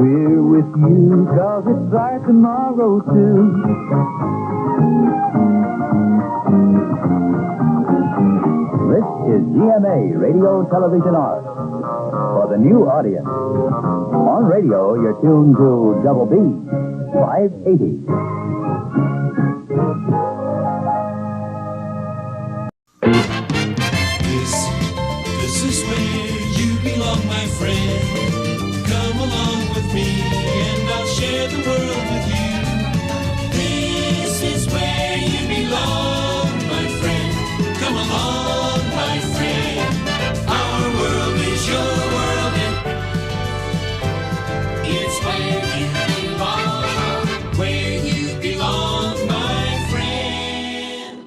We're with you 'cause it's our tomorrow too. This is GMA Radio Television Art for the new audience. On radio, you're tuned to Double B 580. This is where you belong, my friend. Come along with me and I'll share the world with you. This is where you belong, my friend. Come along, my friend. Our world is your world and it's where you belong. Where you belong, my friend.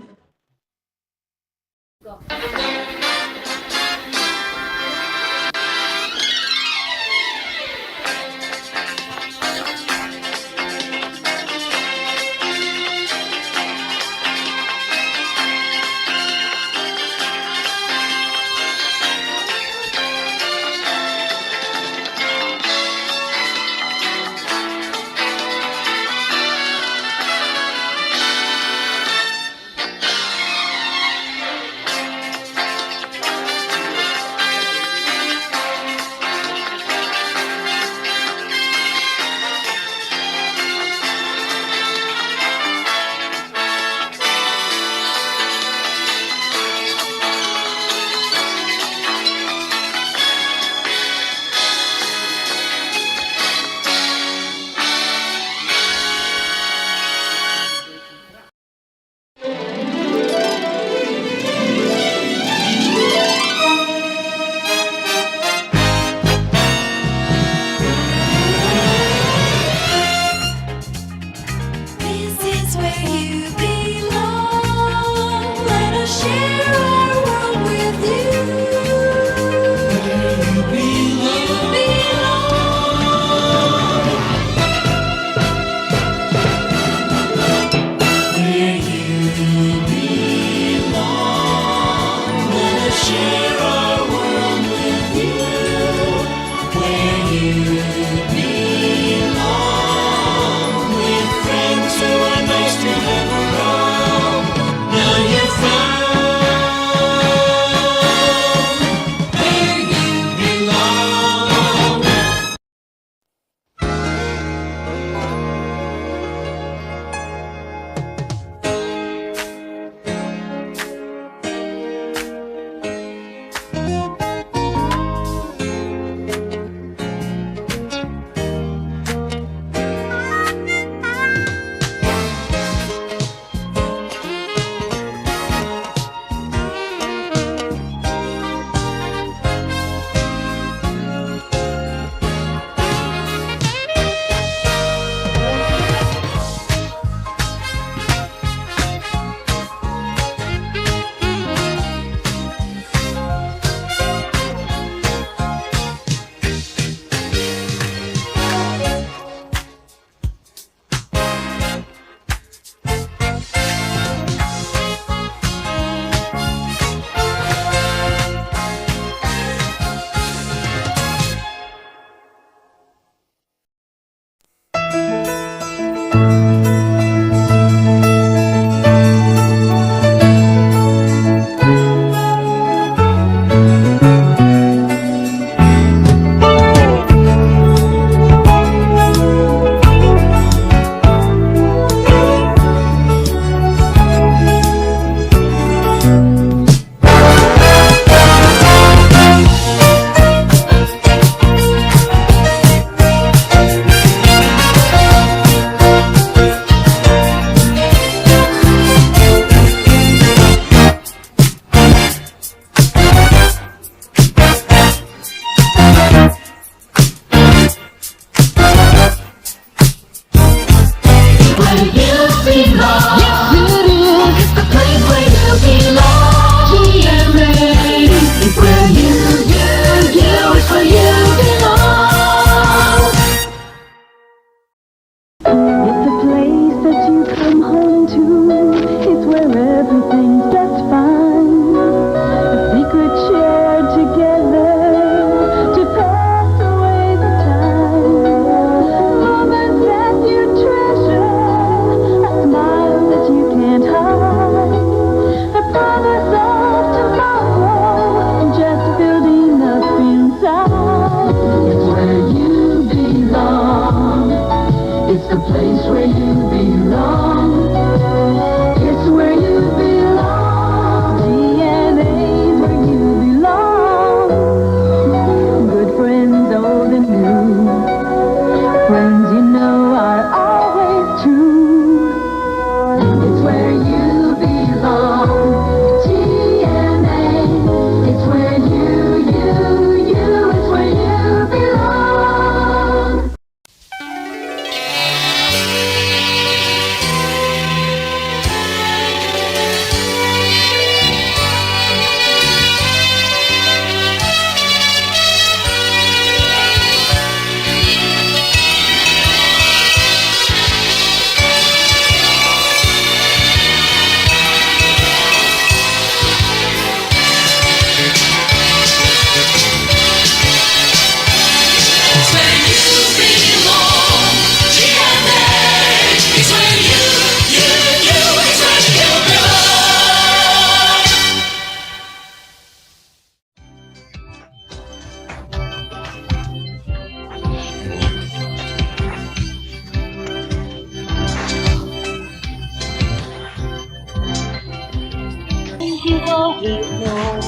ignore.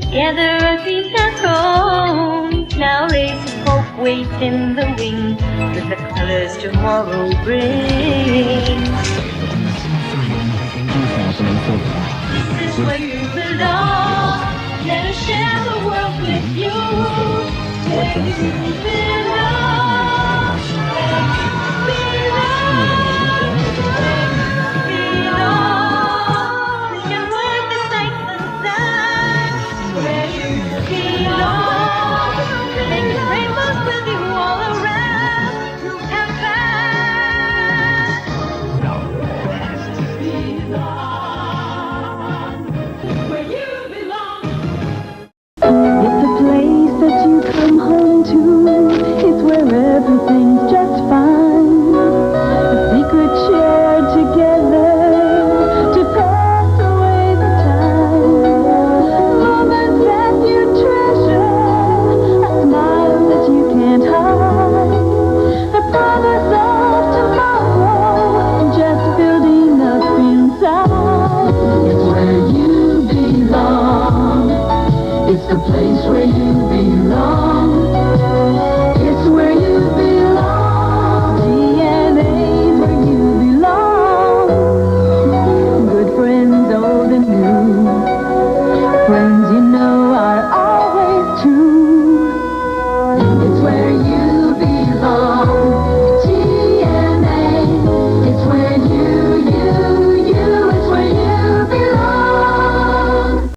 Together our dreams have grown. Now rays of hope wait in the wings with the colors tomorrow brings. This is where you belong. Let us share the world with you. Where you belong. Belong. We can work the sights and sounds. Where you belong. Rainbows with you all around. You can find. Where you belong. It's a place that you come home to. It's where everything's just fine. A secret shared together to pass away the time. Moments that you treasure, a smile that you can't hide. The promise of tomorrow, just building up inside. It's where you belong. It's the place where you belong. It's where you belong. GMA's where you belong. Good friends, old and new. Friends you know are always true. It's where you belong. GMA. It's where you, it's where you belong.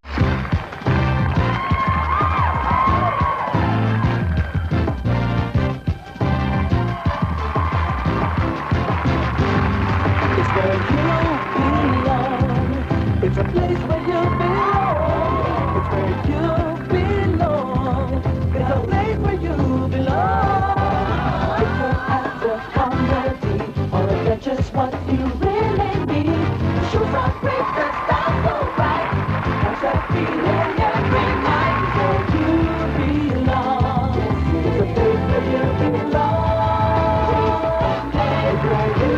It's where you belong. It's a place where you belong. It's where you belong. It's a place where you belong. If you're after comedy, or if that's just what you really need, the shoes are free, the stars so bright. Catch that feeling every night. It's where you belong. It's a place where you belong. It's where you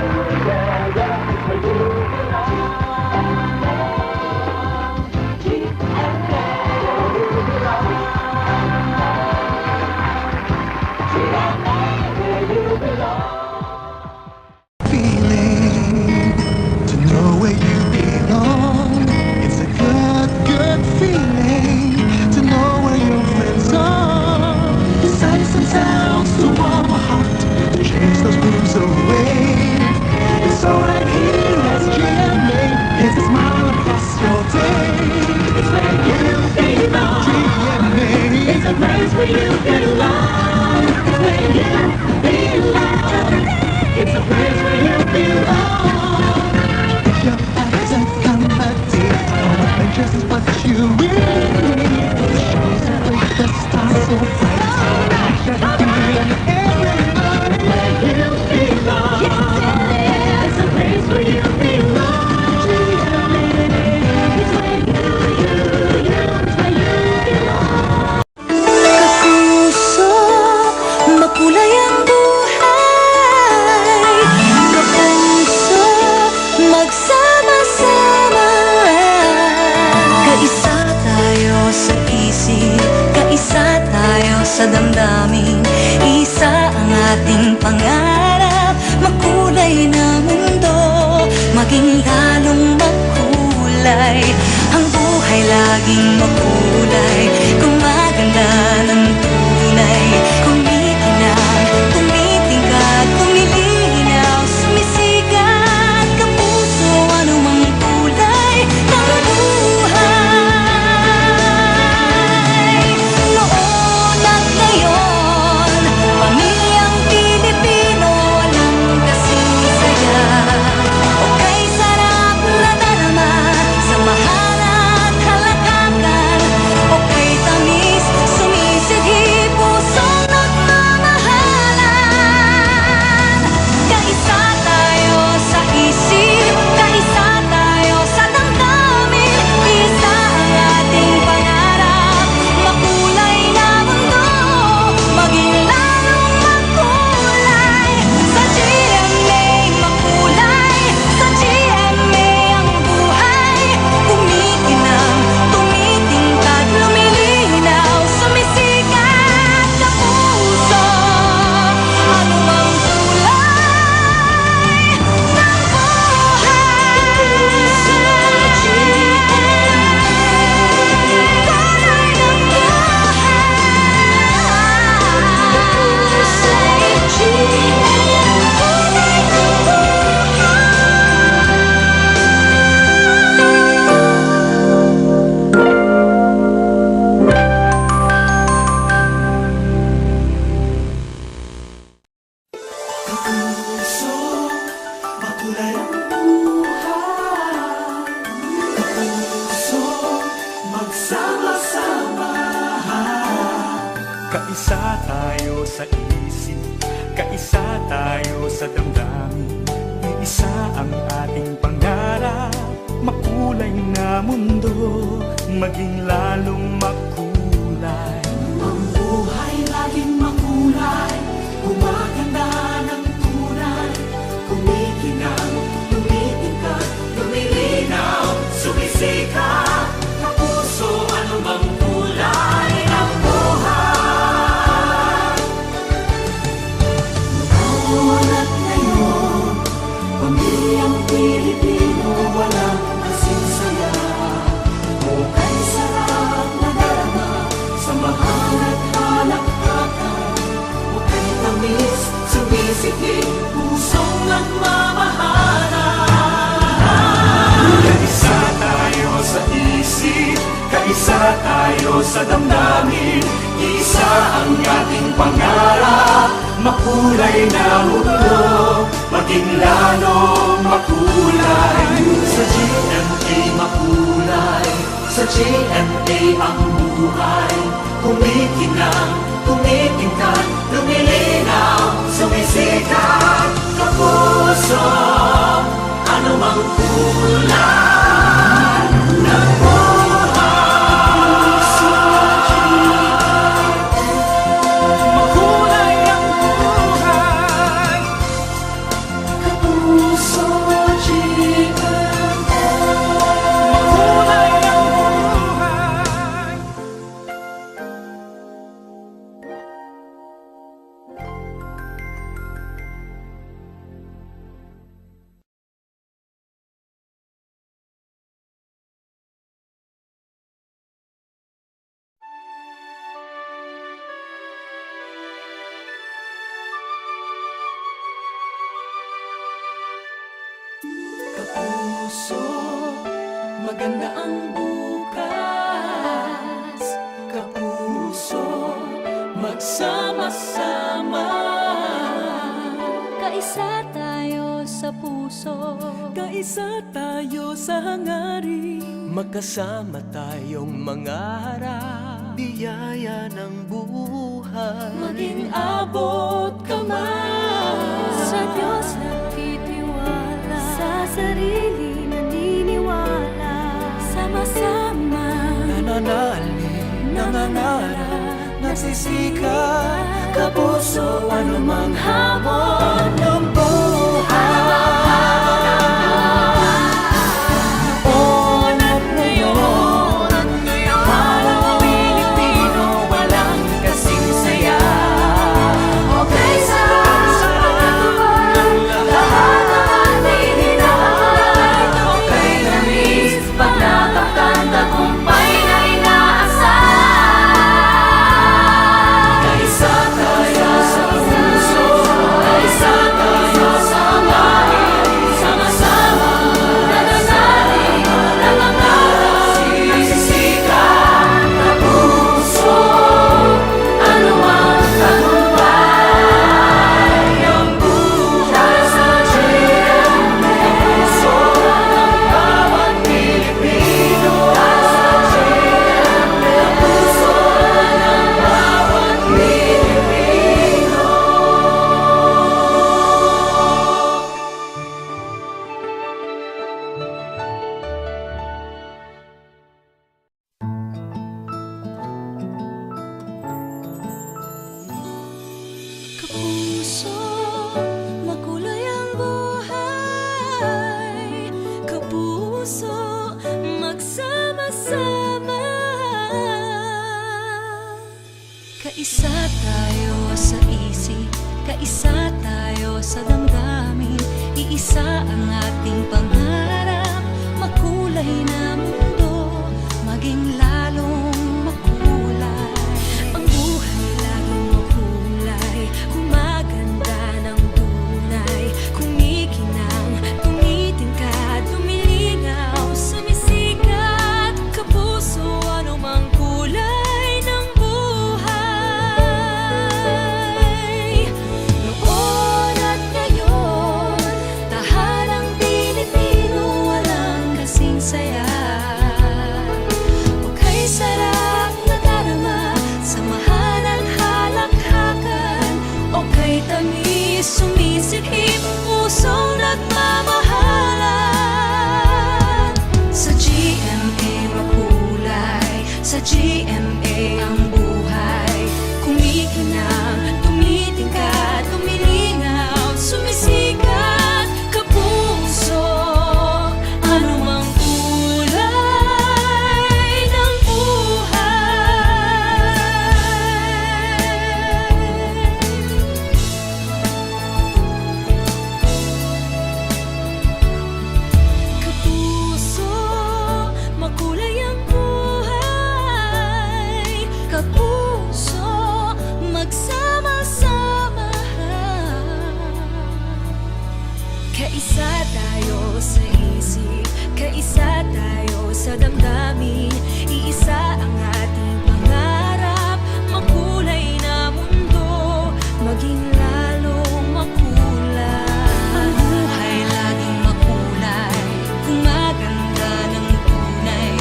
Feeling to know where you belong. It's a good, good feeling to know where your friends are. The sights and sounds to warm a heart, to chase those blues away. It's so right here as GMA. It's a smile across your day. It's where you belong. GMA. It's a place where you belong. It's where you belong. It's a place where you belong. If you're after comedy, or adventures is what you really need. The shows that break the stars so bright. Catch that feeling every night. Where you belong. It's a place where you belong. It's where you, it's where you belong. Kapuso, makulay ang buhay. Kapuso, magsama-sama. Kaisa tayo sa isip, kaisa tayo sa damdamin. Isa ang ating pangarap, makulay na mundo, maging lalong makulay. Ang buhay laging makulay, gumaganda ng tunay. Kumikinang, tumitingkad, tumilinaw, sumisikat. Kapuso, anumang kulay ng buhay. Noon at ngayon, pamilyang Pilipino, walang kasing saya. O kay sarap na darama, samahan at halakakan. O kay Kaisa tayo sa isip, kaisa tayo sa damdamin. Iisa ang ating pangarap, makulay na mundo, maging lalong makulay. Ang buhay laging makulay, gumaganda ng tunay. Kumikinang, tumitingkad, lumilinaw, sumisikat. Kapuso, ano bang kulay ng buhay? Nagulat ngayon, pamilyang Pilipino, walang kasing saya. Bukay sarap na darama, samahan at halakhakan. Bukay tamis, sumisikip, pusong nagmamahalan. Kaisa tayo sa isip, kaisa tayo sa damdamin. Isa ang ating pangarap, makulay na mundo, maging lalong makulay. Sa GMA makulay, sa GMA ang buhay. Kumikinang, tumitingkad, lumilinaw, sumisikat. Kapuso, ano mang kulay ng buhay. Makulay ang buhay. Kapuso, GMA. Makulay ang buhay. Kapuso, maganda ang bukas. Kapuso, magsama-sama. Kaisa tayo sa puso, Kaisa tayo sa hangarin, magkasama tayong mangarap. Biyaya ng buhay, Maging abot kamay. sa Diyos nagtitiwala, sa sarili naniniwala, sama-sama nananalig, nangangarap, nagsisikat. Kapuso, anumang hamon ng buhay. Noon at ngayon, para Pilipino, walang kasing saya. Okay, sarap lahat ng ating hinahanap. Okay, namis, pag nakamtan, tagumpay na inaasahan. Kaisa tayo sa puso, kaisa tayo sa hangarin. Sama-sama, nananalig, nangangarap, nagsisikat. Kapuso, ano ang tagumpay ng buhay sa GMA. Kapuso ng bawat Pilipino, sa GMA. Kapuso ng bawat Pilipino. Kapuso, makulay ang buhay. Kapuso, magsama-sama. Kaisa tayo sa isip, kaisa tayo sa damdamin. Iisa ang ating pangarap, makulay na mundo, maging lalong makulay. Ang buhay laging makulay, gumaganda ng tunay. Kumikinang, tumitingkad, lumilinaw, sumisikat. Kapuso, anumang kulay ng buhay. Noon at ngayon, tahanang Pilipino, walang kasing saya. Okay, sumisikip, pusong nagmamahalan. Sa GMA makulay, sa GMA ang buhay. Kumikinang, tumitingkad, tumilingaw, sumisikat, kapuso. Anumang kulay ng Kapuso, makulay ang buhay. Kapuso, magsama-sama. Kaisa tayo sa isip, kaisa tayo sa damdamin. Iisa ang ating pangarap, makulay na mundo, maging lalong makulay. Ang buhay laging makulay, gumaganda ng tunay.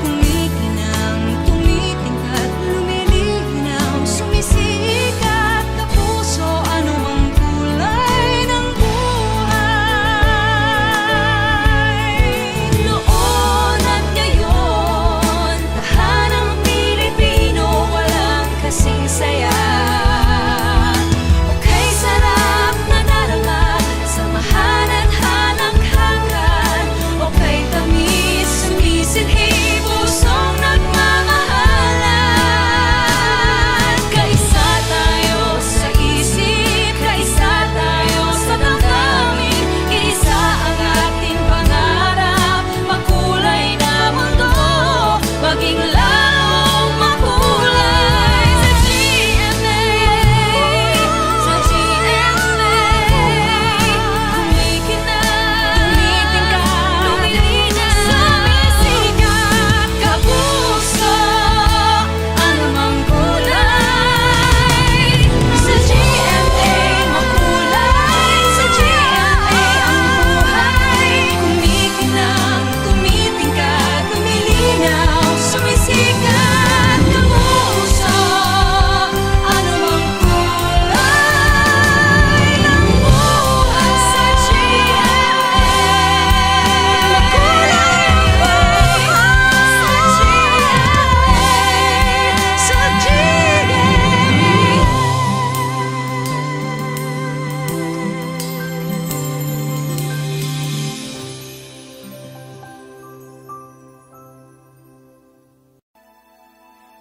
Kumikinang, tumitingkad, lumilinaw, sumisikat. Kapuso, anumang kulay ng buhay. Noon at ngayon, tahanang Pilipino, walang kasing saya. Okay, sarap na darama, samahan at halanghagan. Okay, tamis, sumisinhi, pusong nagmamahalan. Kaisa tayo sa isip, kaisa tayo sa damdamin. Isa ang ating pangarap, makulay na mundo, maging lalong makulay. Sa GMA, sa GMA, kumikinang, tumitingkad, lumilinaw, sumisikat. Kapuso, anumang kulay. Sa GMA makulay, sa GMA ang buhay. Kumikinang, tumitingkad, lumilinaw, sumisikat. Kapuso, anumang kulay ng buhay. Sa GMA makulay ang buhay. Sa GMA,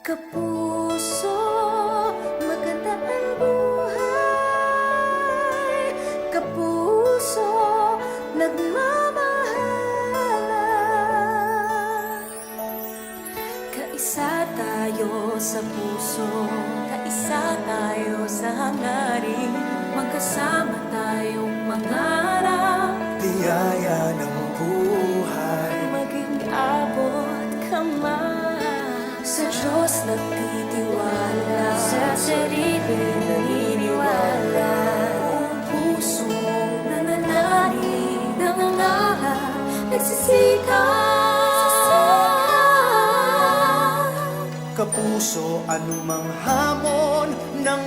Kapuso, maganda ang buhay. Kapuso, nagmamahalan. Kaisa tayo sa puso, kaisa tayo sa hangarin. Magkasama tayong mangarap, Tiyaya ng buhay. maging abot kamay. Sa Diyos nagtitiwala, sa sarili naniniwala. Buong puso nananalig, nangangarap, nagsisikap. Kapuso, anumang hamon ng